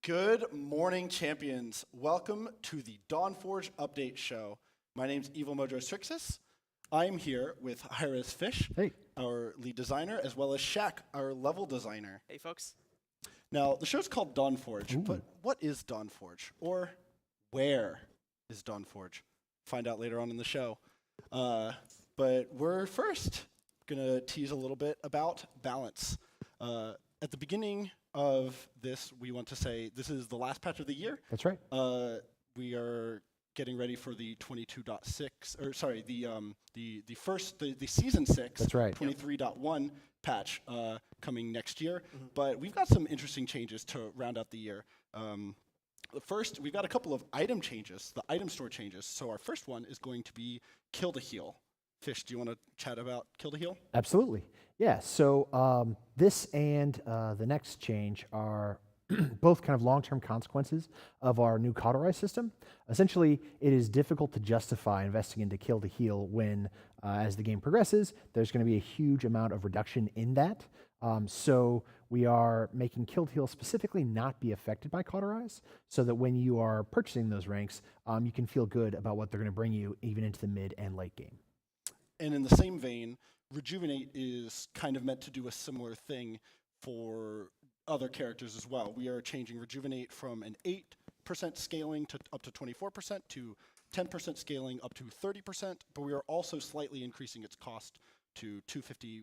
Good morning, champions. Welcome to the Dawnforge update show. My name's Evil Mojo Strixus. I'm here with Hi-Rez Fish, our lead designer, as well as Shaq, our level designer. Hey, folks. Now, the show's called Dawnforge, but what is Dawnforge? Or where is Dawnforge? Find out later on in the show. But we're first going to tease a little bit about balance. At the beginning of this, we want to say this is the last patch of the year. That's right. We are getting ready for the 22.6, or sorry, the season 6, That's right. 23.1 patch coming next year. But we've got some interesting changes to round out the year. First, we've got a couple of item changes, the item store changes. So our first one is going to be Kill to Heal. Fish, do you want to chat about Kill to Heal? Absolutely. Yeah, so this and the next change are both kind of long-term consequences of our new cauterize system. Essentially, it is difficult to justify investing into Kill to Heal when, as the game progresses, there's going to be a huge amount of reduction in that. So we are making Kill to Heal specifically not be affected by cauterize, so that when you are purchasing those ranks, you can feel good about what they're going to bring you even into the mid and late game. And in the same vein, Rejuvenate is kind of meant to do a similar thing for other characters as well. We are changing Rejuvenate from an 8% scaling to up to 24% to 10% scaling up to 30%, but we are also slightly increasing its cost to 250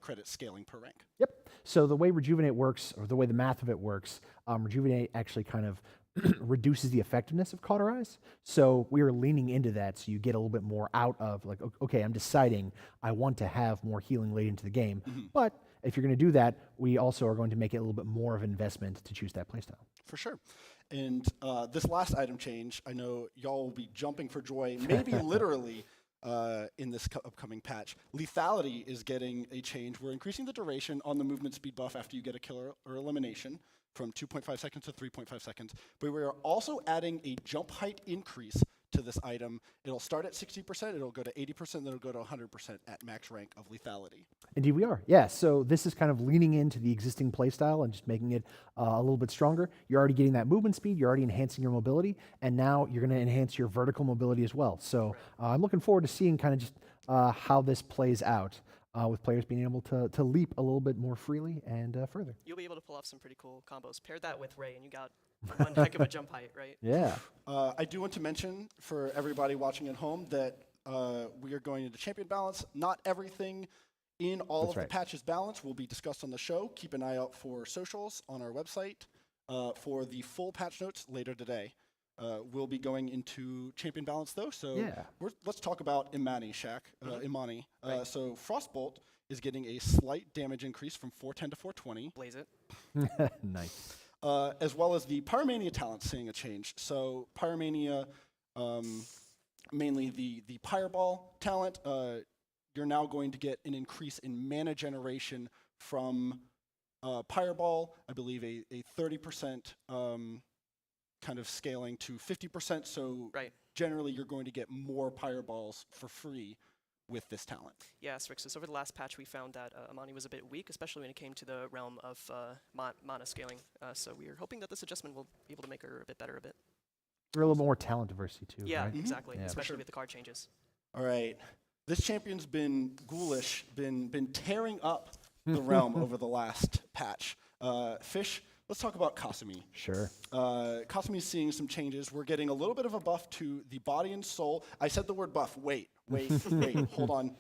credit scaling per rank. Yep. So the way Rejuvenate works, or the way the math of it works, Rejuvenate actually kind of reduces the effectiveness of cauterize. So we are leaning into that, so you get a little bit more out of, like, okay, I'm deciding I want to have more healing late into the game. But if you're going to do that, we also are going to make it a little bit more of an investment to choose that playstyle. For sure. And this last item change, I know y'all will be jumping for joy, maybe literally, in this upcoming patch. Lethality is getting a change. We're increasing the duration on the movement speed buff after you get a kill or elimination from 2.5 seconds to 3.5 seconds. But we are also adding a jump height increase to this item. It'll start at 60%, it'll go to 80%, then it'll go to 100% at max rank of lethality. Indeed we are, yeah. So this is kind of leaning into the existing playstyle and just making it a little bit stronger. You're already getting that movement speed, you're already enhancing your mobility, and now you're going to enhance your vertical mobility as well. So I'm looking forward to seeing kind of just how this plays out. With players being able to leap a little bit more freely and further. You'll be able to pull off some pretty cool combos. Pair that with Ray, and you got one heck of a jump height, right? Yeah. I do want to mention for everybody watching at home that we are going into champion balance. Not everything in all of the patches balance will be discussed on the show. Keep an eye out for socials on our website for the full patch notes later today. We'll be going into champion balance though, so let's talk about Imani, Shaq. Imani. So Frostbolt is getting a slight damage increase from 410 to 420. Blaze it. Nice. As well as the Pyromania talent seeing a change. So Pyromania, mainly the Pyreball talent, you're now going to get an increase in mana generation from Pyreball. I believe a 30% kind of scaling to 50%. So generally, you're going to get more Pyreballs for free with this talent. Yeah, Strixus, over the last patch, we found that Amani was a bit weak, especially when it came to the realm of mana scaling. So we are hoping that this adjustment will be able to make her a bit better a bit. A little more talent diversity too. Yeah, right? exactly, Yeah, especially with the card changes. All right. This champion's been ghoulish, been tearing up the realm over the last patch. Fish, let's talk about Kasumi. Sure. Kasumi's seeing some changes. We're getting a little bit of a buff to the body and soul. I said the word buff. Wait. Hold on.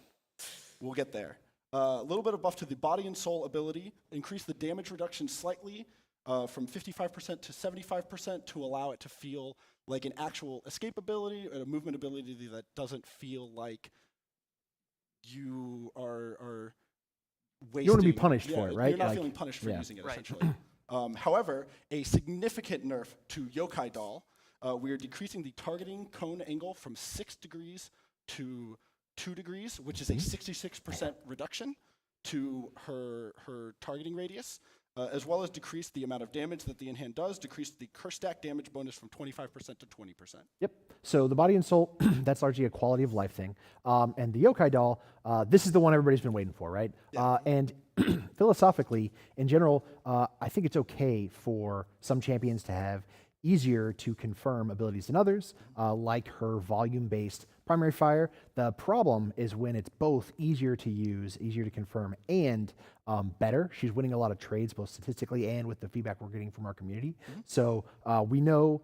We'll get there. A little bit of buff to the body and soul ability. Increase the damage reduction slightly from 55% to 75% to allow it to feel like an actual escape ability or a movement ability that doesn't feel like you are wasting. You don't want to be punished for it, right? You're not feeling punished for using it, essentially. However, a significant nerf to Yokai Doll. We are decreasing the targeting cone angle from 6 degrees to 2 degrees, which is a 66% reduction to her targeting radius, as well as decrease the amount of damage that the in-hand does, decrease the curse stack damage bonus from 25% to 20%. Yep. So the body and soul, that's largely a quality of life thing. And the Yokai Doll, this is the one everybody's been waiting for, right? Yeah. And philosophically, in general, I think it's okay for some champions to have easier to confirm abilities than others, like her volume-based primary fire. The problem is when it's both easier to use, easier to confirm, and better. She's winning a lot of trades, both statistically and with the feedback we're getting from our community. So we know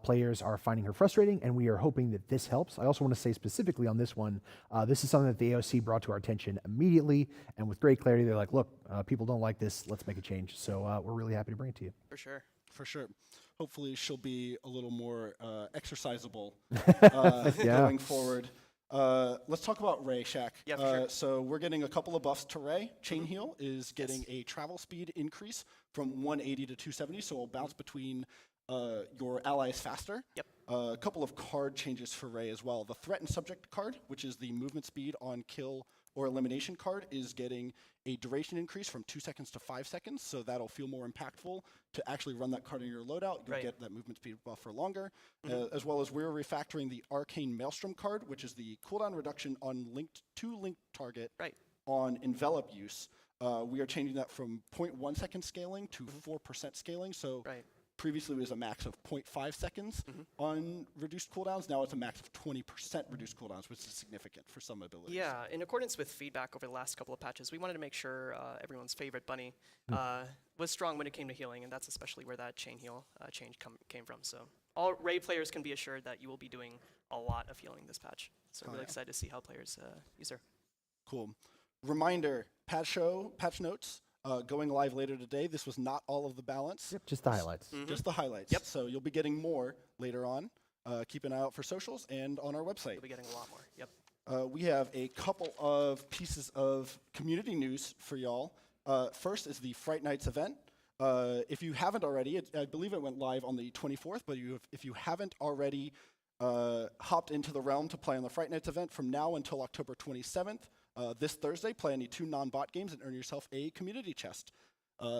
players are finding her frustrating, and we are hoping that this helps. I also want to say specifically on this one, this is something that the AOC brought to our attention immediately, and with great clarity, they're like, look, people don't like this, let's make a change. So we're really happy to bring it to you. For sure. For sure. Hopefully she'll be a little more exercisable Yeah. going forward. Let's talk about Ray, Shaq. Yeah, for sure. So we're getting a couple of buffs to Ray. Chain Heal is getting a travel speed increase from 180 to 270, so it'll bounce between your allies faster. Yep. A couple of card changes for Ray as well. The Threatened Subject card, which is the movement speed on kill or elimination card, is getting a duration increase from 2 seconds to 5 seconds, so that'll feel more impactful to actually run that card in your loadout. You'll get that movement speed buff for longer, as well as we're refactoring the Arcane Maelstrom card, which is the cooldown reduction on linked target on envelop use. We are changing that from 0.1 second scaling to 4% scaling, so previously it was a max of 0.5 seconds on reduced cooldowns. Now it's a max of 20% reduced cooldowns, which is significant for some abilities. Yeah, in accordance with feedback over the last couple of patches, we wanted to make sure everyone's favorite bunny was strong when it came to healing, and that's especially where that chain heal change came from. So all Ray players can be assured that you will be doing a lot of healing this patch. So really excited to see how players use her. Cool. Reminder, patch notes. Going live later today. This was not all of the balance. Yep, just the highlights. Just the highlights. Yep. So you'll be getting more later on. Keep an eye out for socials and on our website. You'll be getting a lot more. Yep. We have a couple of pieces of community news for y'all. First is the Fright Nights event. If you haven't already, I believe it went live on the 24th, but if you haven't already hopped into the realm to play on the Fright Nights event from now until October 27th, this Thursday, play any 2 non-bot games and earn yourself a community chest.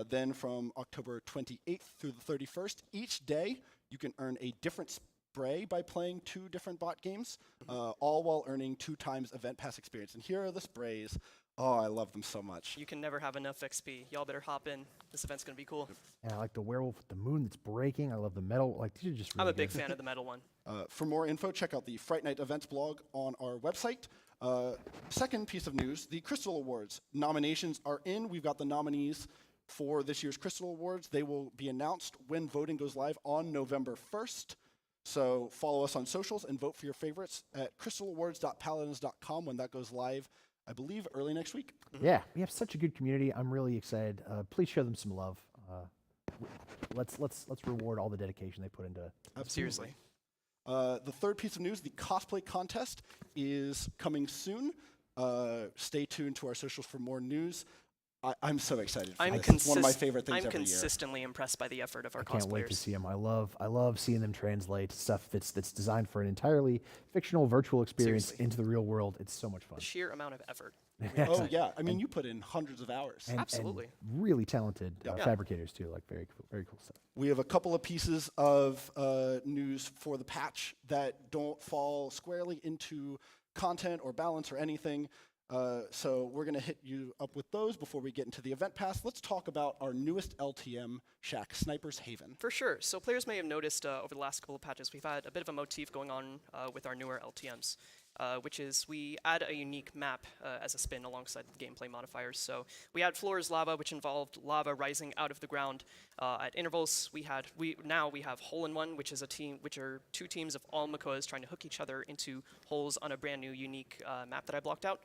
Then from October 28th through the 31st, each day you can earn a different spray by playing 2 different bot games, all while earning 2 times event pass experience. And here are the sprays. Oh, I love them so much. You can never have enough XP. Y'all better hop in. This event's going to be cool. Yeah, I like the werewolf with the moon that's breaking. I love the metal. Like, these are just really I'm a big good. fan of the metal one. For more info, check out the Fright Night events blog on our website. Second piece of news, the Crystal Awards. Nominations are in. We've got the nominees for this year's Crystal Awards. They will be announced when voting goes live on November 1st. So follow us on socials and vote for your favorites at crystalawards.paladins.com when that goes live, I believe, early next week. Yeah, we have such a good community. I'm really excited. Please show them some love. Let's reward all the dedication they put into it. Absolutely. Seriously. The third piece of news, the cosplay contest is coming soon. Stay tuned to our socials for more news. I'm so excited for I'm this. It's one of my favorite things I'm every year. consistently impressed by the effort of our I can't wait to cosplayers. see them. I love seeing them translate stuff that's designed for an entirely fictional virtual experience Seriously. into the real world. It's so much fun. The sheer amount of effort. Oh yeah, I mean you put in hundreds of hours. And Absolutely. really talented Yeah. fabricators too. Like very cool stuff. We have a couple of pieces of news for the patch that don't fall squarely into content or balance or anything. So we're going to hit you up with those before we get into the event pass. Let's talk about our newest LTM shack, Sniper's Haven. For sure. So players may have noticed over the last couple of patches, we've had a bit of a motif going on with our newer LTMs, which is we add a unique map as a spin alongside the gameplay modifiers. So we had Floor's Lava, which involved lava rising out of the ground at intervals. Now we have Hole in One, which are two teams of all Makoas trying to hook each other into holes on a brand new unique map that I blocked out.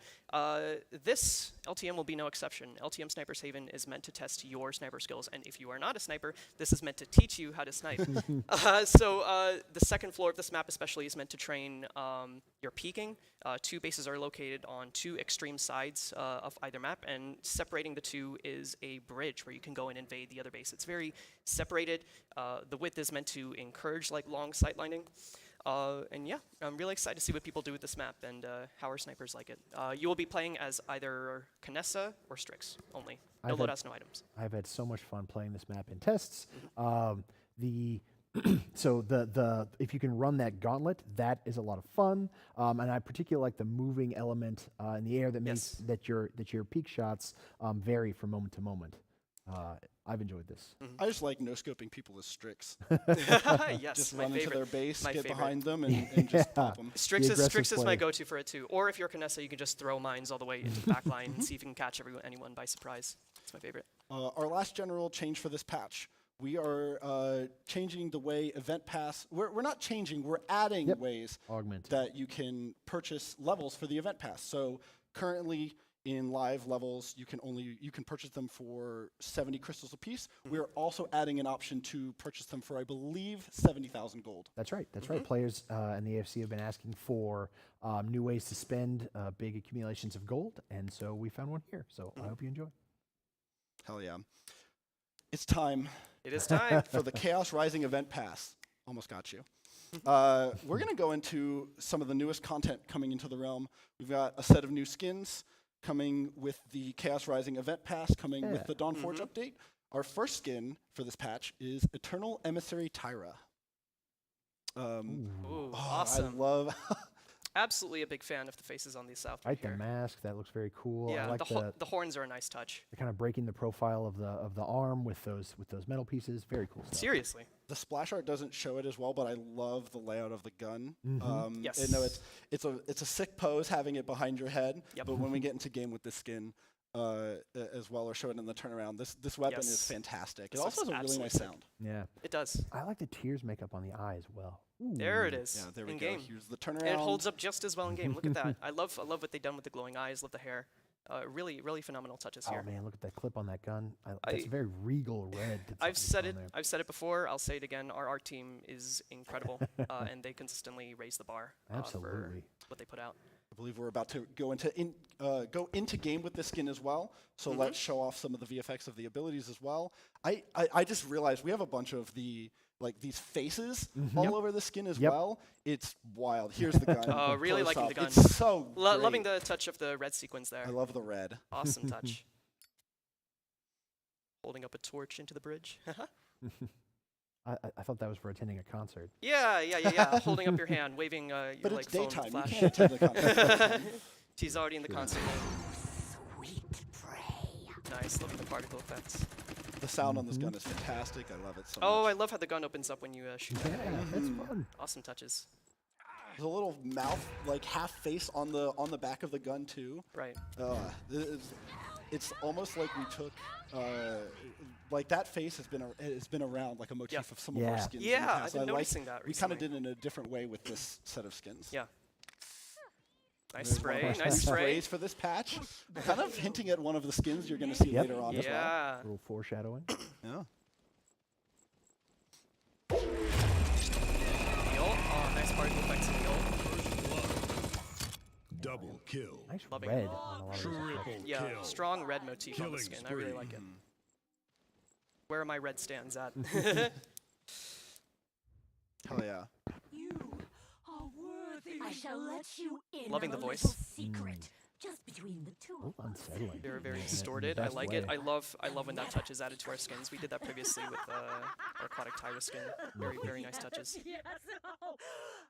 This LTM will be no exception. LTM Sniper's Haven is meant to test your sniper skills, and if you are not a sniper, this is meant to teach you how to snipe. The second floor of this map especially is meant to train your peeking. Two bases are located on two extreme sides of either map, and separating the two is a bridge where you can go and invade the other base. It's very separated. The width is meant to encourage like long sightlining. And yeah, I'm really excited to see what people do with this map and how our snipers like it. You will be playing as either Canessa or Strix only. No loadouts, no items. I've had so much fun playing this map in tests. So if you can run that gauntlet, that is a lot of fun. And I particularly like the moving element in the air that makes that your peak shots vary from moment to moment. I've enjoyed this. I just like no-scoping people as Strix. Yes, Just my run into favorite. their base, My get favorite. behind them, and just pop them. Strix The is aggressive my play. go-to for it too. Or if you're Canessa, you can just throw mines all the way into the back line and see if you can catch anyone by surprise. It's my favorite. Our last general change for this patch, we are changing the way Event Pass. We're not changing. We're adding ways Augment. that you can purchase levels for the Event Pass. So currently in live levels, you can purchase them for 70 crystals apiece. We're also adding an option to purchase them for, I believe, 70,000 gold. That's right. That's right. Players in the AFC have been asking for new ways to spend big accumulations of gold, and so we found one here. So I hope you enjoy. Hell yeah! It's time. It is time. For the Chaos Rising Event Pass. Almost got you. We're going to go into some of the newest content coming into the realm. We've got a set of new skins coming with the Chaos Rising Event Pass, coming with the Dawnforge update. Our first skin for this patch is Eternal Emissary Tyra. Ooh, awesome. I love... Absolutely a big fan of the faces on these south Right, here. the mask, that looks very cool. Yeah, I like the horns are a nice touch. the kind of breaking the profile of the arm with those metal pieces. Very cool stuff. Seriously. The splash art doesn't show it as well, but I love the layout of the gun. Yes. And no, it's a sick pose having it behind your head. Yep. But when we get into game with this skin as well, or show it in the turnaround, this weapon is Yes. fantastic. This It also has looks a really nice absolutely sound. Yeah. It does. I like the tears makeup on the eye as well. Ooh. There it is. Yeah, there we in go. game. Here's the And turnaround. it holds up just as well in game. Look at that. I love what they've done with the glowing eyes. Love the hair. Really, really phenomenal touches here. Oh man, look at that clip on that gun. That's very regal red. I've said it before. I'll say it again. Our art team is incredible, and they consistently raise the bar for Absolutely. what they put out. I believe we're about to go into game with this skin as well. So let's show off some of the VFX of the abilities as well. I just realized we have a bunch of these faces all over the skin as well. It's wild. Here's the gun. Oh, really close liking up. the gun. It's so Loving great. the touch of the red sequence there. I love the red. Awesome touch. Holding up a torch into the bridge. I thought that was for attending a concert. Yeah. Holding up your hand, waving your But like it's phone daytime. You flash. can't attend the concert. She's already in the concert. Sweet prey. Nice. Loving the particle effects. The sound on this gun is fantastic. I love it so Oh, I much. love how the gun opens up when you shoot. Yeah, that's fun. Awesome touches. There's a little mouth, like half face on the back of the gun too. Right. It's almost like we took like that face has been around like a motif of some of our Yeah. skins. in the Yeah, past. I've been I like- noticing that We kind of recently. did it in a different way with this set of skins. Yeah. Nice There's one of spray. our Nice new spray. sprays for this patch. Kind of hinting at one of the skins you're going to see Yep. later on as well. Yeah. A little foreshadowing. Yeah. The ult. Oh, nice particle effects in the ult. Double kill. Nice Loving red it. on a lot of those effects. Triple Yeah, kill. strong red motif on the Killing skin. I really spree. like it. Where are my red stands at? Hell yeah. You are worthy. I shall let you in Loving on the a voice. little secret, just between the two Oh, of us. unsettling. Very, very in the distorted. I best like way. it. I love when that touch is added to our skins. We did that previously with our aquatic Tyra skin. Very, very nice touches. Yes.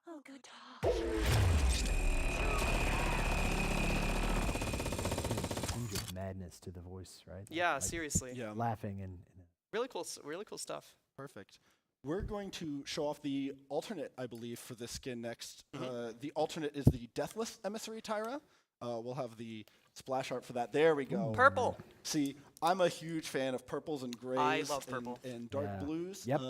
Oh, good talk. Tinge of madness to the voice, right? Yeah, Like seriously. Yeah. laughing and Really cool stuff. Perfect. We're going to show off the alternate, I believe, for this skin next. The alternate is the Deathless Emissary Tyra. We'll have the splash art for that. There we go. Purple. See, I'm a huge fan of purples and grays. I love purple. And dark Yeah. blues. Yep.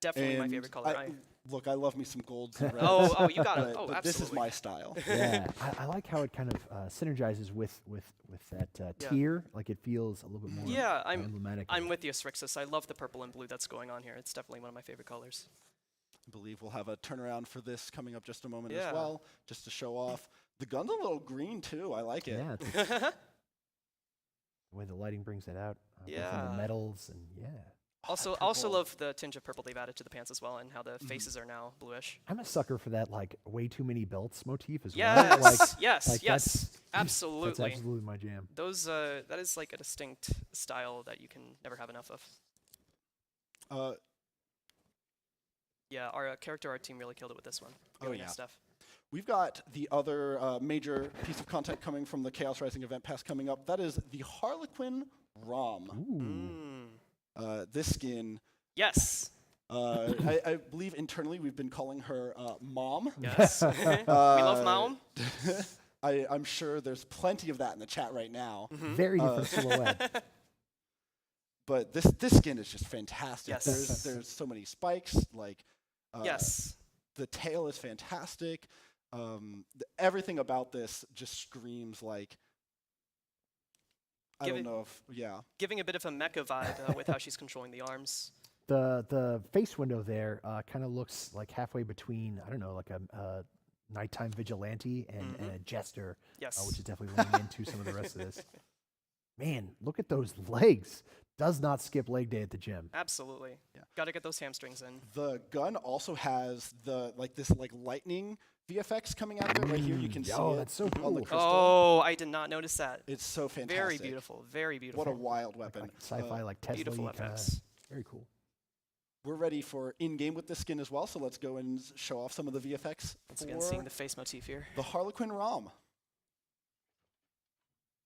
Definitely my and favorite color. Look, I love me some golds and reds. Oh, you got it. but, Oh, but this is absolutely. my style. yeah, I like how it kind of synergizes with that Yeah. tier. Like it feels a little bit more Yeah, I'm emblematic. I'm with you, Srixus. I love the purple and blue that's going on here. It's definitely one of my favorite colors. I believe we'll have a turnaround for this coming up just a moment Yeah. as well, just to show off. The gun's a little green too. I like it. Yeah, it's the way the lighting brings it out. Both in Yeah. the metals and yeah. Also purple. love the tinge of purple they've added to the pants as well, and how the Mm-hmm. faces are now bluish. I'm a sucker for that like way too many belts motif as Yes, well. Like, yes, like yes, that's absolutely. absolutely my jam. Those that is like a distinct style that you can never have enough of. Yeah, our character art team really killed it with this one. Really nice yeah. stuff. We've got the other major piece of content coming from the Chaos Rising event pass coming up. That is the Harlequin ROM. Ooh. This skin, Yes. I believe internally we've been calling her Mom. Yes. We love Maum. I'm sure there's plenty of that in the chat right now. Very different silhouette. But this skin is just fantastic. Yes. There's so many spikes. Like Yes. the tail is fantastic. Everything about this just screams like. I don't know if Giving a bit of a mecha vibe with how she's controlling the arms. The face window there kind of looks like halfway between, I don't know, like a nighttime vigilante and a jester, Yes. which is definitely leaning into some of the rest of this. Man, look at those legs. Does not skip leg day at the gym. Absolutely. Yeah. Got to get those hamstrings in. the gun also has this lightning VFX coming out of it right here. You can see Oh, it that's so on the cool. crystal. Oh, I did not notice that. It's so fantastic. Very beautiful. Very beautiful. What a wild weapon. Like sci-fi, like Tesla. beautiful effects. Very cool. We're ready for in-game with this skin as well, so let's go and show off some of the VFX Once again, for seeing the face motif here. the Harlequin ROM.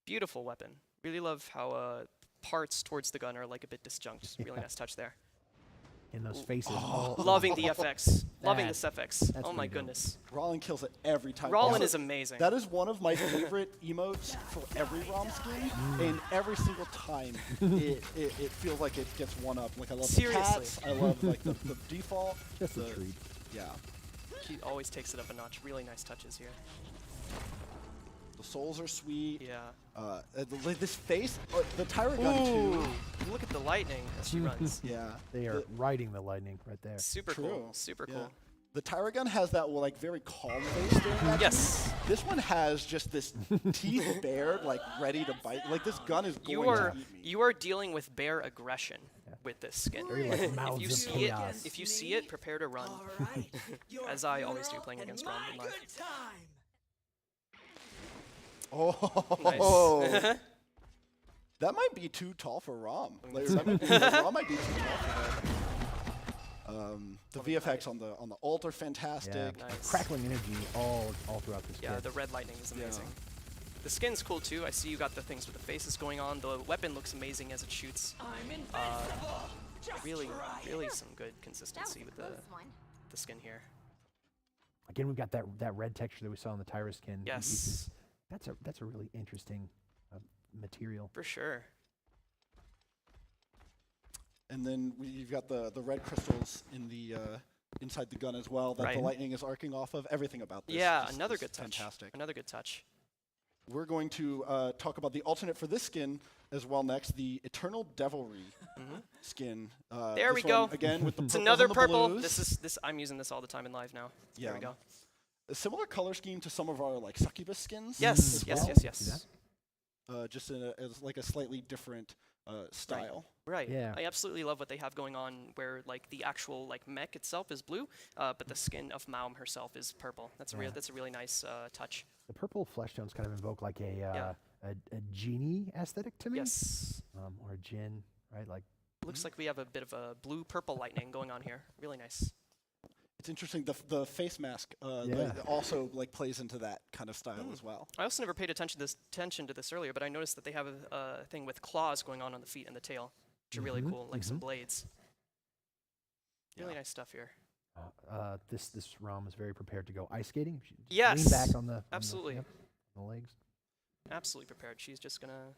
Beautiful weapon. Really love how parts towards the gun are like a bit disjunct. Really nice touch there. In those faces. all- Loving the FX. Loving That- this FX. that's Oh my really dope. goodness. Rollin kills it every time. Rollin Also, is amazing. That is one of my favorite emotes for every ROM skin, and every single time it feels like it gets one up. Like I love Seriously. the cats, I love like the default. Just a the- treat. Yeah, He always takes it up a notch. Really nice touches here. the souls are sweet. Yeah. This face, the Tyra gun too. Look at the lightning as she runs. Yeah, They are riding the lightning right there. Super True. cool. Super yeah. cool. The Tyra gun has that like very calm face staring at you. Yes. This one has just this teeth bared, like ready to bite. Like this gun is going You are to eat me. you are dealing with bear aggression with this skin. Very like mouths If you of see chaos. it, if you see it, prepare to run. All right. As I always do playing against Rom in live. Oh, Nice. that might be too tall for Rom. Like, Rom might be too tall for that. The VFX on the ult are fantastic. Yeah, Nice. crackling energy all throughout this Yeah, kit. the red lightning is amazing. The skin's cool too. I see you got the things with the faces going on. The weapon looks amazing as it shoots. Really some good consistency with the skin here. Again, we've got that red texture that we saw on the Tyra skin. Yes, That's a really interesting material. for sure. And then you've got the red crystals in the inside the gun as well that Right. the lightning is arcing off of. Everything about this. Yeah, is another good touch. Fantastic. Another good touch. We're going to talk about the alternate for this skin as well next, the Eternal Devilry skin. There this we go. one, again with the It's purples another and the purple. blues. I'm using this all the time in live now. Yeah. There we go. a similar color scheme to some of our like succubus skins. Yes, as yes, well. yes, See yes. Just in as like a slightly different style. Right. Yeah. I absolutely love what they have going on where like the actual like mech itself is blue, but the skin of Maum herself is purple. That's a really nice touch. The purple flesh tones kind of invoke like Yeah. a genie aesthetic to me. Yes. Or a djinn, right? Like Looks like we have a bit of a blue-purple lightning going on here. Really nice. It's interesting. The face mask Yeah. also like plays into that kind of style as well. I also never paid attention to this earlier, but I noticed that they have a thing with claws going on the feet and the tail, which are really cool, like some blades. Really nice stuff here. this ROM is very prepared to go ice skating. She just Yes, lean back on the absolutely. On the legs. Absolutely prepared. She's just gonna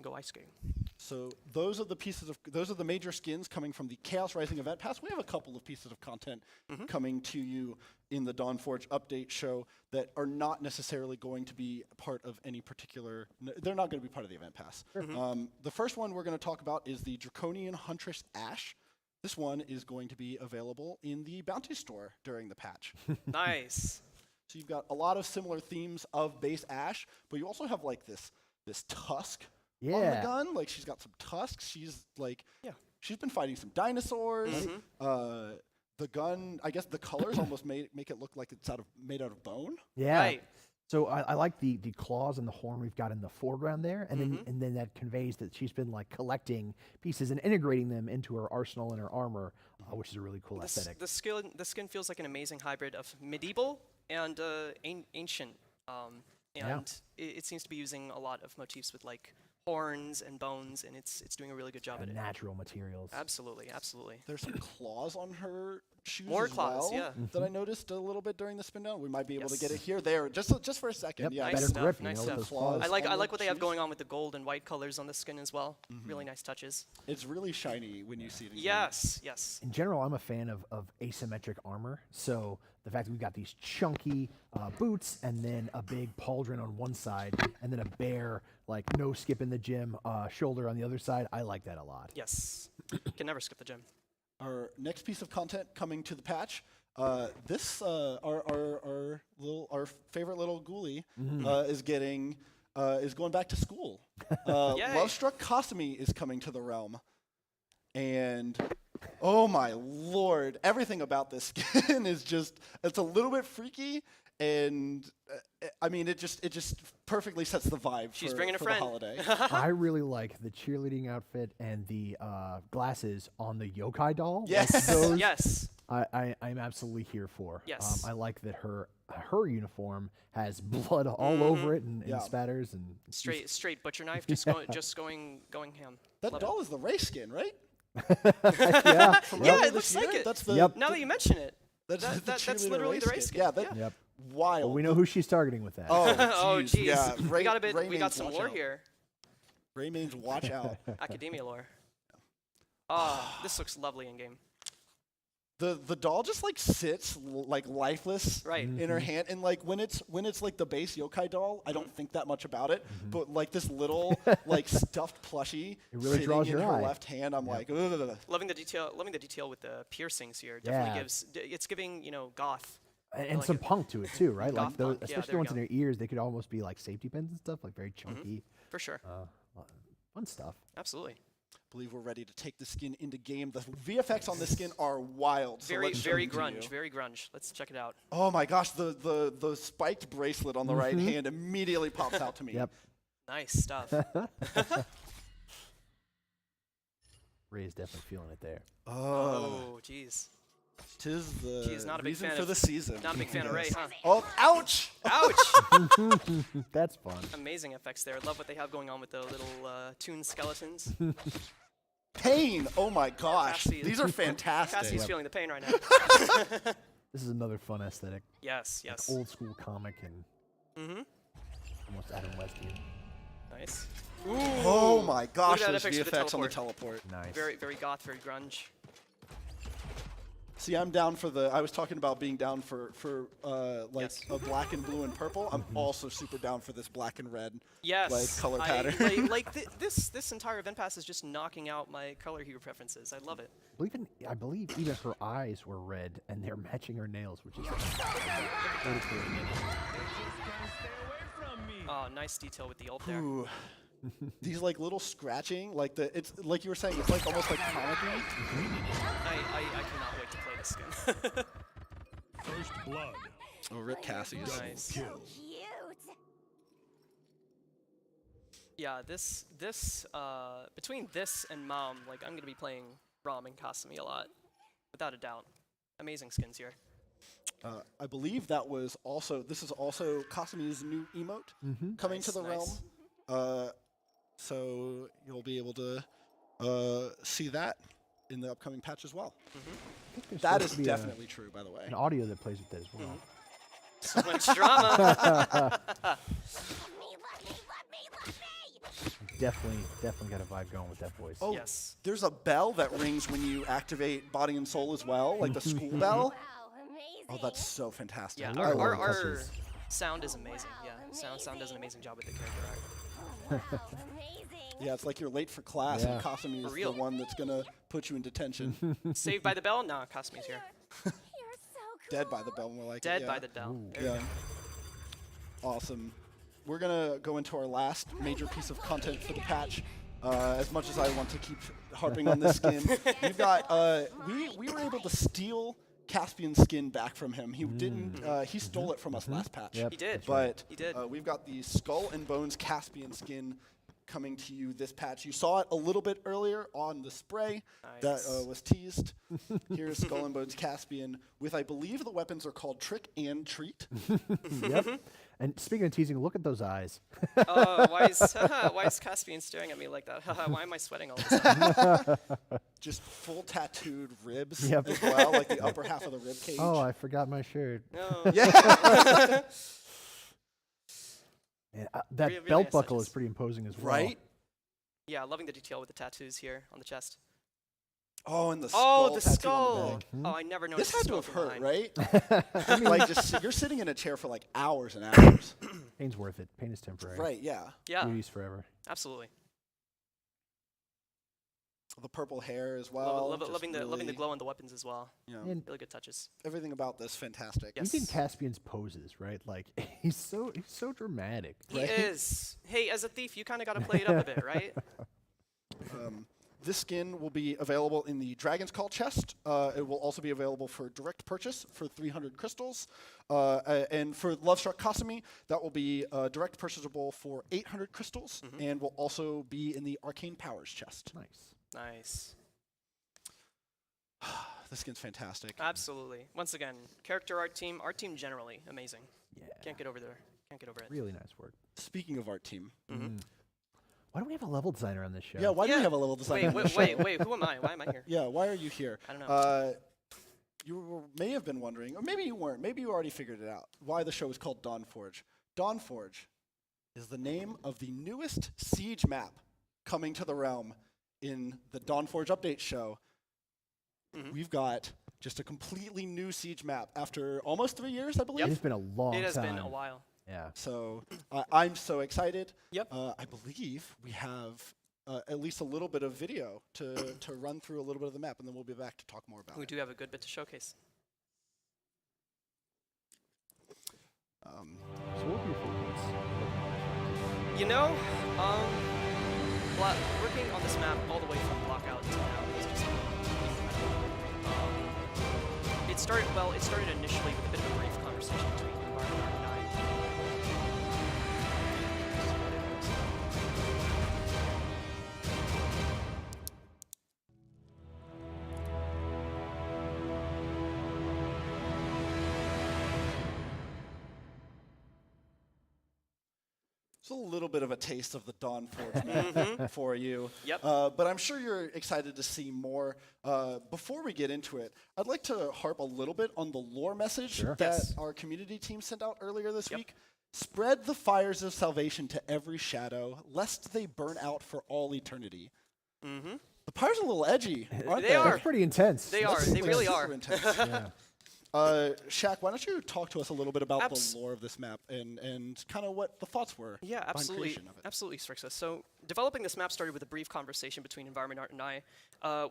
go ice skating. So those are the major skins coming from the Chaos Rising event pass. We have a couple of pieces of content coming to you in the Dawnforge update show that are not necessarily going to be part of any particular. They're not going to be part of the event pass. The first one we're going to talk about is the Draconian Huntress Ash. This one is going to be available in the Bounty Store during the patch. Nice. So you've got a lot of similar themes of base Ash, but you also have like this tusk on the gun. Like she's got some tusks. She's like, she's been fighting some dinosaurs. The gun, I guess the colors almost make it look like it's made out of bone. Yeah. Right. So I like the claws and the horn we've got in the foreground there, and then that conveys that she's been like collecting pieces and integrating them into her arsenal and her armor, which is a really cool aesthetic. The skin feels like an amazing hybrid of medieval and ancient, and it seems to be using a lot of motifs with like horns and bones, and it's doing a really good job at it. Natural materials. Absolutely, absolutely. There's some claws on her shoes More as claws, well yeah. that I noticed a little bit during the spin down. We might be able to get it here, there, just for a second. Yep, Yeah, Nice better stuff, grip, nice with stuff. those claws. I like on what the they have shoes. going on with the gold and white colors on the skin as well. Really nice touches. It's really shiny when you see it. Yes, yes. In general, I'm a fan of asymmetric armor. So the fact that we've got these chunky boots and then a big pauldron on one side and then a bare, like no skip in the gym shoulder on the other side, I like that a lot. Yes. Can never skip the gym. Our next piece of content coming to the patch. This our favorite little ghoulie is going back to school. Lovestruck Cosme is coming to the realm, and oh my lord, everything about this skin is it's a little bit freaky, and I mean it just perfectly sets the vibe. She's for, bringing a for friend. The holiday. I really like the cheerleading outfit and the glasses on the yokai doll. Yes. Like those, Yes. I'm absolutely here for. Yes. I like that her uniform has blood all over it and spatters and Straight butcher knife, just going ham. That Love doll is the race skin, right? yeah. Yeah, it looks like it. That's the. Yep. Now that you mention it, That's that's literally the race skin. Yeah. That, Yep. Wild. Well, we know who she's targeting with that. Oh, Oh, jeez. jeez. Yeah. We got Ray Mains, some watch lore out. here. Ray Mains, watch out. Academia lore. Ah, this looks lovely in game. The doll just like sits like lifeless Right. in her hand, and like when it's like the base yokai doll, I don't think that much about it. But like this little like stuffed plushie really sitting draws in your her eye. left hand, I'm like, ugh. Loving the detail with the piercings here. Definitely gives. It's giving goth. And like some it. punk to it too, right? Goth Like those, punk. Yeah, especially there the we ones in go. their ears, they could almost be like safety pins and stuff, like very chunky. For sure. Fun stuff. Absolutely. Believe we're ready to take the skin into game. The VFX on this skin are wild. So Very let's show very them to you. grunge. Very grunge. Let's check it out. Oh my gosh, the spiked bracelet on the right hand immediately pops out to me. Yep. Nice stuff. Ray is definitely feeling it there. Oh, jeez. Tis the She's not a big reason fan for of- the season. Not a big fan of Ray, huh? Oh, ouch! Ouch! That's fun. Amazing effects there. Love what they have going on with the little toon skeletons. Pain! Oh my gosh, Cassie- these are fantastic. Cassie's feeling the pain right now. This is another fun aesthetic. Yes, yes. Old school comic and almost Adam Westian. Nice. Oh my gosh, Look at those that effects for the VFX on the teleport. Nice. Very, very goth, very grunge. See, I'm down for the. I was talking about being down for like Yes. a black and blue and purple. I'm also super down for this black and red. Yes. Like color I- pattern. this entire event pass is just knocking out my color hue preferences. I love it. I believe even her eyes were red, and they're matching her nails, which is really cool. Oh, nice detail with the ult there. Ooh. These like little scratching, like it's like you were saying, it's like almost like comic-y. I cannot wait to play this skin. First blood. Oh, Rip Cassius. Nice. Kill. Cute. Yeah, this between this and Mom, like I'm gonna be playing Rom and Kasumi a lot, without a doubt. Amazing skins here. I believe that was also. This is also Kasumi's new emote coming to the Nice. realm. So you'll be able to see that in the upcoming patch as well. There's That supposed is to be definitely true, by the way. an audio that plays with that as well. So much drama. Let me. Definitely got a vibe going with that voice. Oh, Yes. there's a bell that rings when you activate Body and Soul as well, like the school bell. Wow, amazing. Oh, that's so fantastic. Yeah, I love our, it. our touches. sound is amazing. Wow, Yeah, sound does an amazing job with the character art. Wow, amazing. Yeah, it's like you're late for class, Yeah. and Kasumi For is real. the one that's gonna put you in detention. Saved by the Bell? Nah, Kasumi's here. You're so cool. Dead by the bell, more like Dead it. by yeah. the Bell. There we Yeah. go. Awesome. We're gonna go into our last major piece of content for the patch. As much as I want to keep harping on this skin, we've got we were able to steal Caspian's skin back from him. He didn't. He stole it from us last patch. Yep, He did. that's right. But He did. we've got the Skull and Bones Caspian skin coming to you this patch. You saw it a little bit earlier on the spray that Nice. was teased. Here's Skull and Bones Caspian with, I believe, the weapons are called Trick and Treat. Yep. And speaking of teasing, look at those eyes. Why is Caspian staring at me like that? Why am I sweating all this time? Just full tattooed ribs Yep. as well, like the upper half of the rib cage. Oh, I forgot my shirt. No. yeah. And, that Really belt nice buckle touches. is pretty imposing as well. Right? Yeah, loving the detail with the tattoos here on the chest. Oh, and the skull. Oh, the tattoo on the skull. back. Oh, I never This noticed. had the to have skull hurt, from behind. right? Like, just you're sitting in a chair for like hours and hours. Pain's worth it. Pain is temporary. Right, yeah. Yeah, Beauty's forever. absolutely. The purple hair as well. just Loving the really, glow on the weapons as well. you know, And Really good touches. everything about this fantastic. Yes. even Caspian's poses, right? Like he's so dramatic. He Right? is. Hey, as a thief, you kind of got to play it up a bit, right? This skin will be available in the Dragon's Call chest. It will also be available for direct purchase for 300 crystals. And for Lovestruck Kasumi, that will be direct purchasable for 800 crystals and will also be in the Arcane Powers chest. Nice. Nice. This skin's fantastic. Absolutely. Once again, character art team generally amazing. Yeah. Can't get over there. Can't get over it. Really nice work. Speaking of art team. Why do we have a level designer on this show? Yeah, why do we Yeah. have a level designer? Wait. Who am I? Why am I here? Yeah, why are you here? I don't know. May have been wondering, or maybe you weren't. Maybe you already figured it out. Why the show is called Dawnforge. Dawnforge is the name of the newest Siege map coming to the realm in the Dawnforge update show. We've got just a completely new Siege map after almost 3 years, I believe. It's been a long time. It has been a while. Yeah. So I'm so excited. Yep. I believe we have at least a little bit of video to run through a little bit of the map, and then we'll be back to talk more about We it. do have a good bit to showcase. So what were your favorites? You know, working on this map all the way from Blockout to now is just incredible. It started initially with a bit of a brief conversation between Environment and I. It's a little bit of a taste of the Dawnforge map for you. Yep. But I'm sure you're excited to see more. Before we get into it, I'd like to harp a little bit on the lore message Sure. that Yes. our community team sent out earlier this Yep. week. Spread the fires of salvation to every shadow, lest they burn out for all eternity. The pyres are a little edgy, aren't they? They are. They're pretty intense. They are. They really super are. intense. Yeah. Shaq, why don't you talk to us a little bit about Abs- the lore of this map and kind of what the thoughts were Yeah, behind absolutely. creation of it? Absolutely, Strixus. So developing this map started with a brief conversation between Environment Art and I,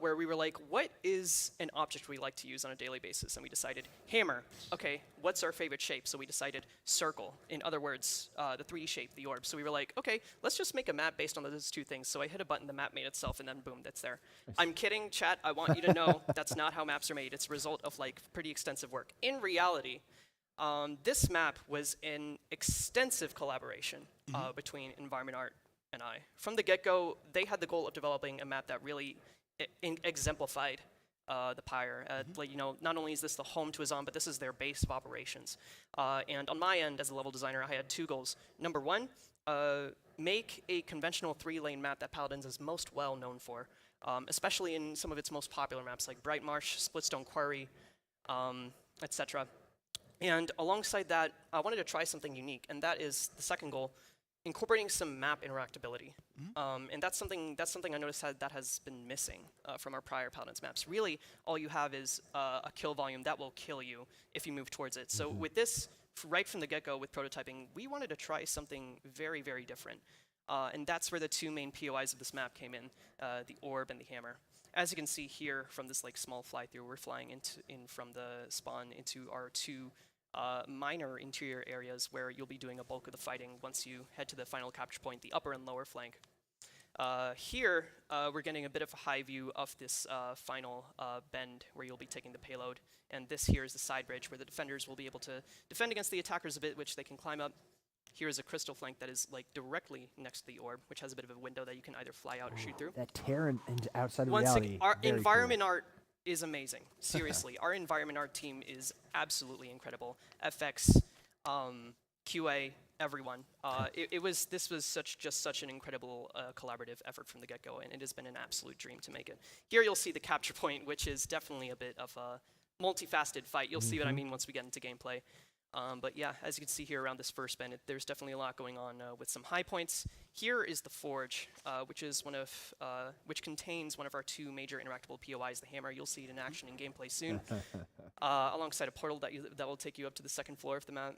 where we were like, what is an object we like to use on a daily basis? And we decided, hammer. Okay, what's our favorite shape? So we decided circle. In other words, the 3D shape, the orb. So we were like, okay, let's just make a map based on those two things. So I hit a button, the map made itself, and then boom, that's there. I'm kidding, chat. I want you to know that's not how maps are made. It's a result of like pretty extensive work. In reality, this map was an extensive collaboration between Environment Art and I. From the get-go, they had the goal of developing a map that really exemplified the Pyre. Like, you know, not only is this the home to Azam, but this is their base of operations. And on my end, as a level designer, I had two goals. Number one, make a conventional 3-lane map that Paladins is most well known for, especially in some of its most popular maps like Bright Marsh, Splitstone Quarry, etc. And alongside that, I wanted to try something unique, and that is the second goal, incorporating some map interactability. And that's something I noticed that has been missing from our prior Paladins maps. Really, all you have is a kill volume that will kill you if you move towards it. So with this, right from the get-go with prototyping, we wanted to try something very, very different. And that's where the two main POIs of this map came in, the orb and the hammer. As you can see here from this like small fly-through, we're flying in from the spawn into our two minor interior areas where you'll be doing a bulk of the fighting once you head to the final capture point, the upper and lower flank. Here, we're getting a bit of a high view of this final bend where you'll be taking the payload. And this here is the side bridge where the defenders will be able to defend against the attackers a bit, which they can climb up. Here is a crystal flank that is like directly next to the orb, which has a bit of a window that you can either fly out or shoot through. That tear into outside of Once reality. again, our very environment art is amazing. Seriously, our environment art team is absolutely incredible. FX, QA, everyone. This was just such an incredible collaborative effort from the get-go, and it has been an absolute dream to make it. Here you'll see the capture point, which is definitely a bit of a multifaceted fight. You'll see what I mean once we get into gameplay. But yeah, as you can see here around this first bend, there's definitely a lot going on with some high points. Here is the Forge, which contains one of our two major interactable POIs, the hammer. You'll see it in action in gameplay soon, alongside a portal that will take you up to the second floor of the map.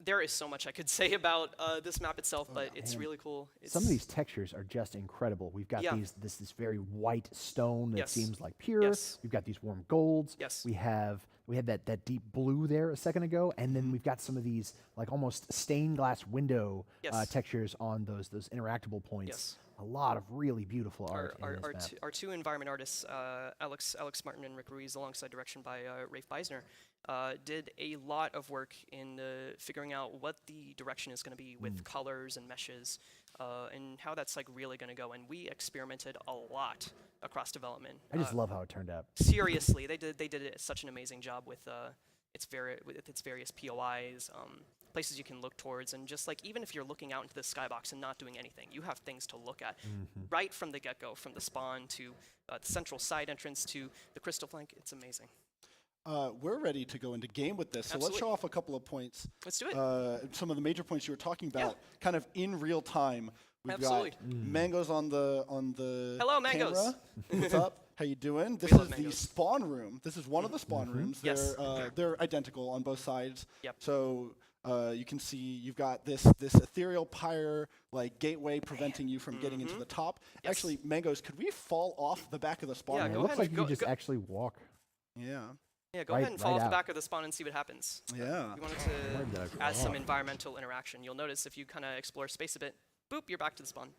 There is so much I could say about this map itself, but it's really cool. Some of these textures are just incredible. We've got this very white stone that Yes. seems like pure. Yes. We've got these warm golds. Yes. We had that deep blue there a second ago, and then we've got some of these like almost stained glass window Yes. textures on those interactable points. Yes. A lot of really beautiful art in this map. Our two environment artists, Alex Martin and Rick Ruiz, alongside direction by Rafe Beisner, did a lot of work in figuring out what the direction is going to be with colors and meshes, and how that's like really going to go. And we experimented a lot across development. I just love how it turned out. Seriously, they did such an amazing job with its various POIs, places you can look towards, and just like even if you're looking out into the skybox and not doing anything, you have things to look at right from the get-go, from the spawn to the central side entrance to the crystal flank. It's amazing. We're ready to go into game with this, so let's Absolutely. show off a couple of points. Let's do it. Some of the major points you were talking about, kind of in real time. We've Absolutely. got Mangoes on the Hello, Mangoes. camera. What's up? How you doing? This love is the Mangoes. spawn room. This is one of the spawn rooms. Yes. They're identical on both sides. Yep. So you can see you've got this ethereal pyre like gateway preventing you from getting into the top. Yes. Actually, Mangoes, could we fall off the back of the spawn Yeah, room? It go looks ahead like and you go- can just go- actually walk. Yeah. Yeah, go Right- ahead and fall right off the out. back of the spawn and see what happens. Yeah. We wanted Where'd to that add some go? environmental interaction. You'll notice if you kind of explore space a bit, boop, you're back to the spawn.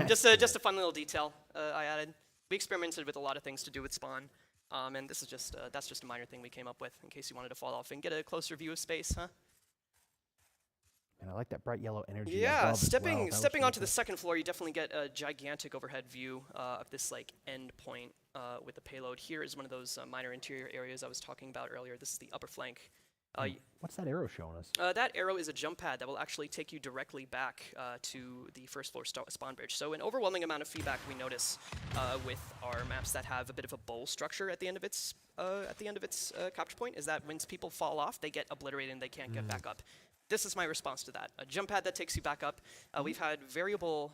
just a fun little detail I added. We experimented with a lot of things to do with spawn, and this is that's just a minor thing we came up with in case you wanted to fall off and get a closer view of space, huh? And I like that bright yellow energy. Yeah, above as well. stepping That looks stepping really onto the cool. second floor, you definitely get a gigantic overhead view of this like end point with the payload. Here is one of those minor interior areas I was talking about earlier. This is the upper flank. What's that arrow showing us? That arrow is a jump pad that will actually take you directly back to the first floor spawn bridge. So an overwhelming amount of feedback we notice with our maps that have a bit of a bowl structure at the end of its capture point is that when people fall off, they get obliterated and they can't get back up. This is my response to that. A jump pad that takes you back up. We've had variable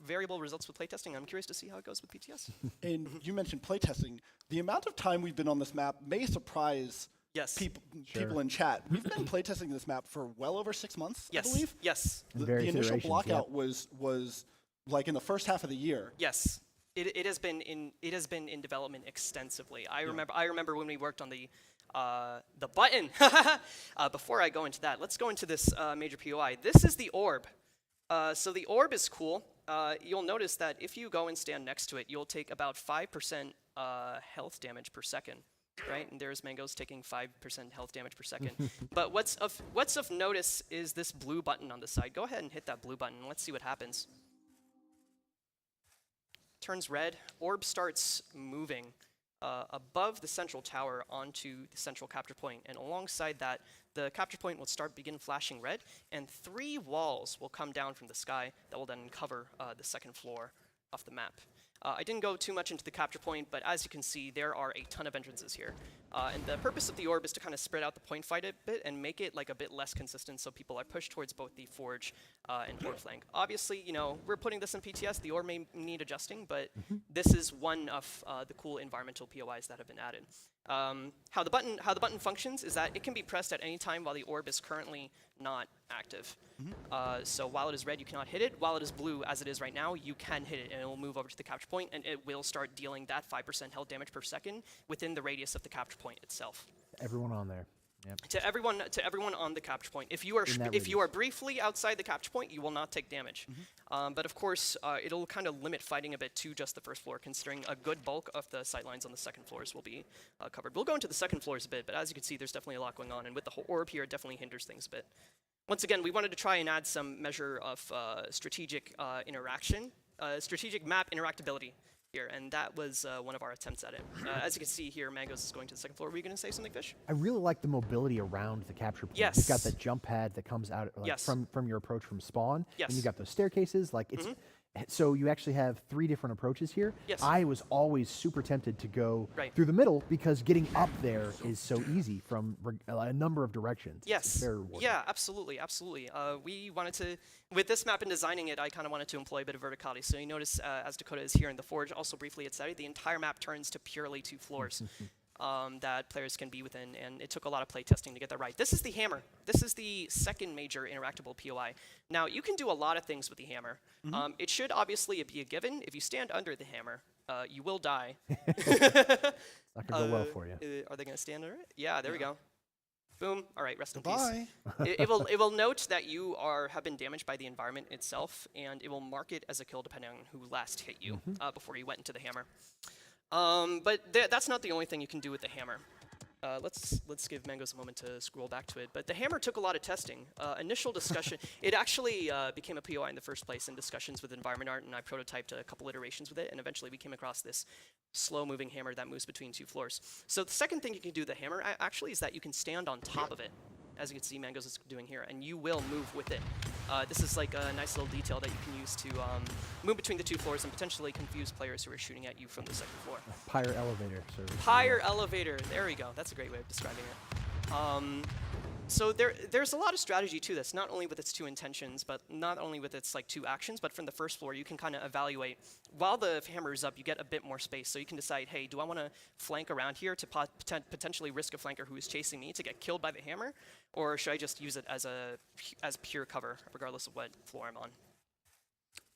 variable results with playtesting. I'm curious to see how it goes with PTS. And you mentioned playtesting. The amount of time we've been on this map may surprise Yes. people in chat. We've been playtesting this map for well over 6 months, Yes. I believe. Yes. And The various initial iterations, blockout was like in the first half of the year. Yes. It has been in development extensively. I remember when we worked on the button. Before I go into that, let's go into this major POI. This is the orb. So the orb is cool. You'll notice that if you go and stand next to it, you'll take about 5% health damage per second, right? And there's Mango's taking 5% health damage per second. But what's of notice is this blue button on the side. Go ahead and hit that blue button. Let's see what happens. Turns red. Orb starts moving above the central tower onto the central capture point, and alongside that, the capture point will begin flashing red, and 3 walls will come down from the sky that will then cover the second floor of the map. I didn't go too much into the capture point, but as you can see, there are a ton of entrances here. And the purpose of the orb is to kind of spread out the point fight a bit and make it like a bit less consistent so people are pushed towards both the forge and orb flank. Obviously, you know, we're putting this in PTS. The orb may need adjusting, but this is one of the cool environmental POIs that have been added. How the button functions is that it can be pressed at any time while the orb is currently not active. So while it is red, you cannot hit it. While it is blue, as it is right now, you can hit it, and it will move over to the capture point, and it will start dealing that 5% health damage per second within the radius of the capture point itself. Everyone on there. Yep. To everyone on the capture point. If you are briefly outside the capture point, you will not take damage. But of course, it'll kind of limit fighting a bit to just the first floor, considering a good bulk of the sightlines on the second floors will be covered. We'll go into the second floors a bit, but as you can see, there's definitely a lot going on, and with the whole orb here, it definitely hinders things a bit. Once again, we wanted to try and add some measure of strategic interaction, strategic map interactability here, and that was one of our attempts at it. As you can see here, Mango's is going to the second floor. Were you going to say something, Fish? I really like the mobility around the capture point. Yes. You've got that jump pad that comes out like, Yes. from your approach from spawn. Yes. And you've got those staircases. Like it's so you actually have 3 different approaches here. Yes. I was always super tempted to go Right. through the middle because getting up there is so easy from a number of directions. Yes. It's very rewarding. Yeah, absolutely, absolutely. We wanted to, with this map and designing it, I kind of wanted to employ a bit of verticality. So you notice, as Dakota is here in the Forge, also briefly it said, the entire map turns to purely 2 floors that players can be within, and it took a lot of play testing to get that right. This is the hammer. This is the second major interactable POI. Now, you can do a lot of things with the hammer. It should obviously be a given. If you stand under the hammer, you will die. It's not going to go well for you. Are they going to stand under it? Yeah, there we go. Boom. All right, rest in Goodbye. peace. It will note that you have been damaged by the environment itself, and it will mark it as a kill depending on who last hit you before you went into the hammer. But that's not the only thing you can do with the hammer. Let's give Mango's a moment to scroll back to it. But the hammer took a lot of testing. Initial discussion, it actually became a POI in the first place in discussions with environment art, and I prototyped a couple iterations with it, and eventually we came across this slow-moving hammer that moves between 2 floors. So the second thing you can do with the hammer actually is that you can stand on top of it, as you can see Mango's is doing here, and you will move with it. This is like a nice little detail that you can use to move between the 2 floors and potentially confuse players who are shooting at you from the second floor. Pyre elevator service. Pyre elevator, there we go. That's a great way of describing it. So there's a lot of strategy to this, not only with its 2 intentions, but not only with its like 2 actions, but from the first floor, you can kind of evaluate. While the hammer is up, you get a bit more space, so you can decide, hey, do I want to flank around here to potentially risk a flanker who is chasing me to get killed by the hammer, or should I just use it as pure cover, regardless of what floor I'm on?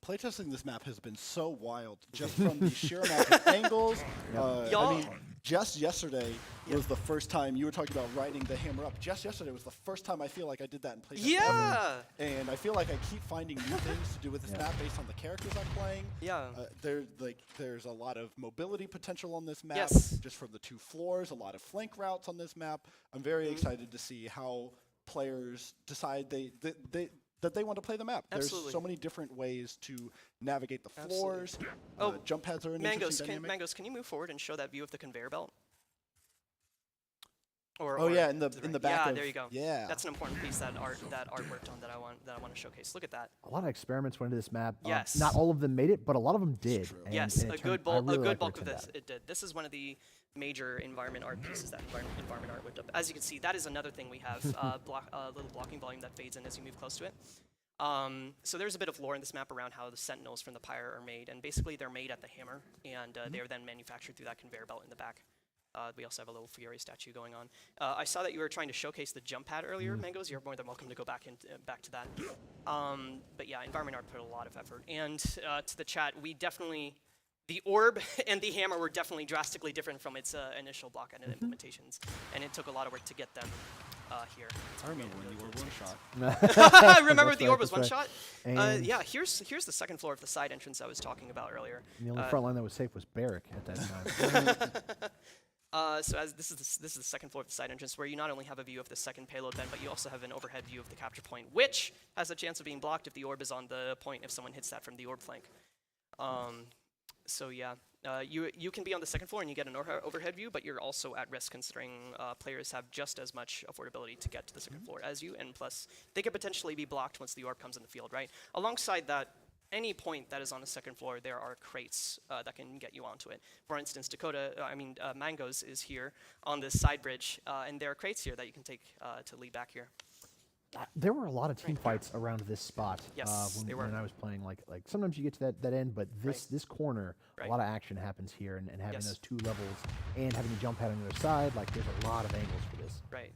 Playtesting this map has been so wild, just from the sheer amount of angles. I mean, just yesterday was the first time you were talking about riding the hammer up. Just yesterday was the first time I feel like I did that in playtest Yeah. ever. And I feel like I keep finding new things to do with this map based on the characters I'm playing. Yeah. There's a lot of mobility potential on this map, Yes. just from the 2 floors. A lot of flank routes on this map. I'm very excited to see how players decide that they want to play the map. Absolutely. There's so many different ways to navigate the floors. Oh, Jump pads are an interesting dynamic. Mango's, can you move forward and show that view of the conveyor belt? Oh yeah, in the back. Yeah, of, there you go. Yeah, That's an important piece that art worked on that I want to showcase. Look at that. A lot of experiments went into this map. Yes. Not all of them made it, but a lot of them did. true. And- Yes, and it a good turned- I bulk, really a good like where bulk of turned this out. it did. This is one of the major environment art pieces that environment art whipped up. As you can see, that is another thing we have, little blocking volume that fades in as you move close to it. So there's a bit of lore in this map around how the sentinels from the pyre are made, and basically they're made at the hammer, and they are then manufactured through that conveyor belt in the back. We also have a little Fury statue going on. I saw that you were trying to showcase the jump pad earlier, Mangoes. You're more than welcome to go back to that. But yeah, Environment Art put a lot of effort. And to the chat, we definitely, the orb and the hammer were definitely drastically different from its initial block and implementations, and it took a lot of work to get them here. I remember when the orb one-shot. Remember the orb was that's one right. shot? And- Yeah, here's the second floor of the side entrance I was talking about earlier. And the only front line that was safe was Barrack at that time. So as this is the second floor of the side entrance, where you not only have a view of the second payload bin, but you also have an overhead view of the capture point, which has a chance of being blocked if the orb is on the point if someone hits that from the orb flank. So yeah, you can be on the second floor and you get an overhead view, but you're also at risk considering players have just as much affordability to get to the second floor as you, and plus they could potentially be blocked once the orb comes in the field, right? Alongside that, any point that is on the second floor, there are crates that can get you onto it. For instance, Mangoes is here on this side bridge, and there are crates here that you can take to lead back here. There were a lot of team fights around this spot. Yes, when, they were. when I was playing, like sometimes you get to that end, but this corner, Right. a lot of action happens here, and having Yes. those two levels and having the jump pad on the other side, like there's a lot of angles for this. Right.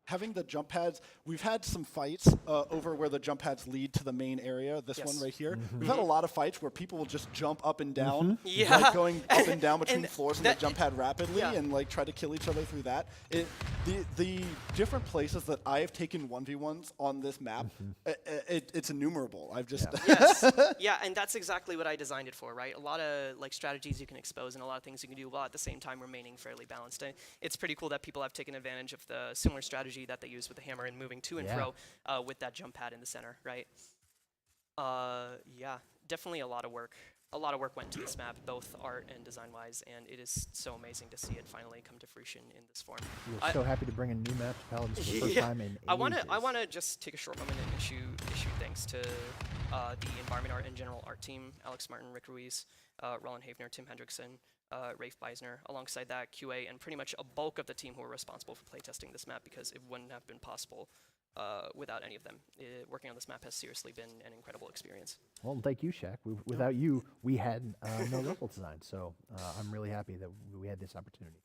Having the jump pads, we've had some fights over where the jump pads lead to the main area, this one Yes. right here. We've had a lot of fights where people will just jump up and down, Yeah. like going up and down between And floors on that- the jump pad rapidly yeah. and like try to kill each other through that. The different places that I have taken 1v1s on this map, it's innumerable. I've just... Yes. Yeah, and that's exactly what I designed it for, right? A lot of like strategies you can expose and a lot of things you can do while at the same time remaining fairly balanced. And it's pretty cool that people have taken advantage of the similar strategy that they use with the hammer and moving to and fro with that jump pad in the center, right? Yeah, definitely a lot of work. A lot of work went into this map, both art and design-wise, and it is so amazing to see it finally come to fruition in this form. We were so happy to bring a new map to Paladins for the first time in I wanna ages. just take a short moment and issue thanks to the Environment Art and General Art team, Alex Martin, Rick Ruiz, Roland Havener, Tim Hendrickson, Rafe Beisner, alongside that QA, and pretty much a bulk of the team who were responsible for playtesting this map, because it wouldn't have been possible without any of them. Working on this map has seriously been an incredible experience. Well, and thank you, Shaq. Without you, we had no level design, so I'm really happy that we had this opportunity.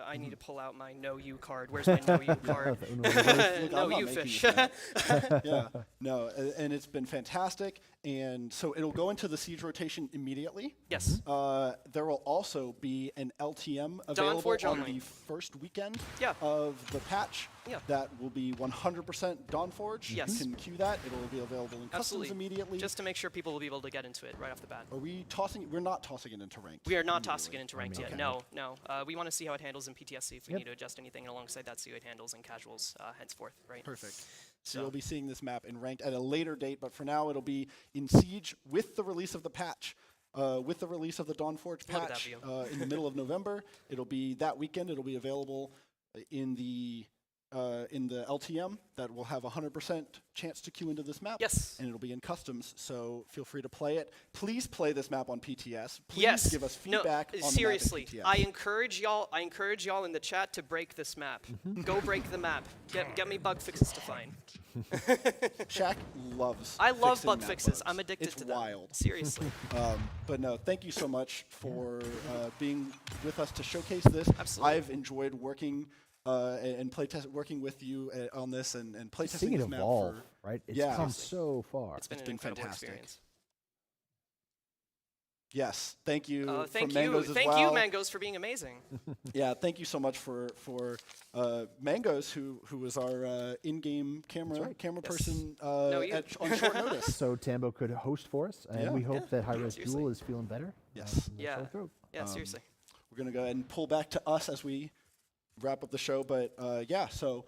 I need to pull out my Know You card. Where's my Know You card? Look, I'm Know not You making fish. this map. Yeah, no, and it's been fantastic. And so it'll go into the siege rotation immediately. Yes. There will also be an LTM available Dawnforge on only. the first weekend Yeah. of the patch. Yeah. That will be 100% Dawnforge. Yes. You can queue that. It will be available in customs Absolutely. immediately. Just to make sure people will be able to get into it right off the bat. Are we tossing? We're not tossing it into ranked. We are not tossing it into ranked Okay. yet. No, no. We want to see how it handles in PTSD if we Yep. need to adjust anything, and alongside that, see how it handles in casuals henceforth, right? Perfect. So So- you'll be seeing this map in ranked at a later date, but for now it'll be in siege with the release of the patch. With the release of the Dawnforge Look at that patch view. in the middle of November, it'll be that weekend. It'll be available in the LTM. That will have 100% chance to queue into this map. Yes. And it'll be in customs, so feel free to play it. Please play this map on PTS. Please Yes. give us No, feedback on seriously. the map I at PTS. encourage y'all in the chat to break this map. Go break the map. Get me bug fixes to find. Shaq loves. I love fixing bug map fixes. bugs. I'm addicted It's to them. wild. Seriously. But no, thank you so much for being with us to showcase this. Absolutely. I've enjoyed working and working with you on this and playtesting Seeing it this map evolve, for right? It's Yeah. come so far. It's been It's an been incredible fantastic. experience. yes. Thank you Thank from Mangoes you. as Thank well. you, Mangoes, for being amazing. Yeah, thank you so much for Mangoes, who was our in-game camera right. camera Yes. person you. on short notice. So Tambo could host for us, and Yeah. we hope that Hi-Rez Seriously. Duel is feeling better. Yes. in the Yeah. sore throat. Yeah, seriously. We're going to go ahead and pull back to us as we wrap up the show. But yeah, so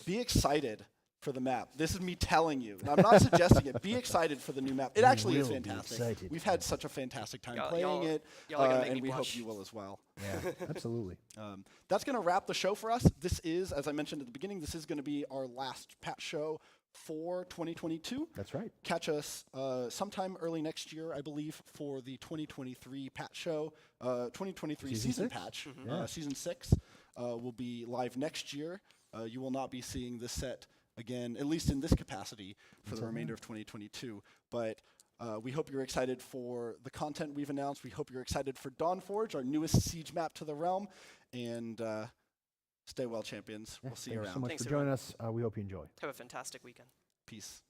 be excited for the map. This is me telling you. And I'm not suggesting it. Be excited for the new map. It You actually is will be fantastic. excited. We've had such a fantastic time Y'all- playing y'all- it, y'all are gonna make and me we hope blush. you will as well. Yeah, absolutely. That's going to wrap the show for us. This is, as I mentioned at the beginning, this is going to be our last patch show for 2022. That's right. Catch us sometime early next year, I believe, for the 2023 patch show. 2023 Season season 6? patch, Yeah. season 6 will be live next year. You will not be seeing this set again, at least in this capacity, for the remainder of 2022. But we hope you're excited for the content we've announced. We hope you're excited for Dawnforge, our newest siege map to the realm. And stay well, champions. We'll see you Thanks around. so much Thanks, for joining us. We hope you enjoy. Have a fantastic weekend. Peace.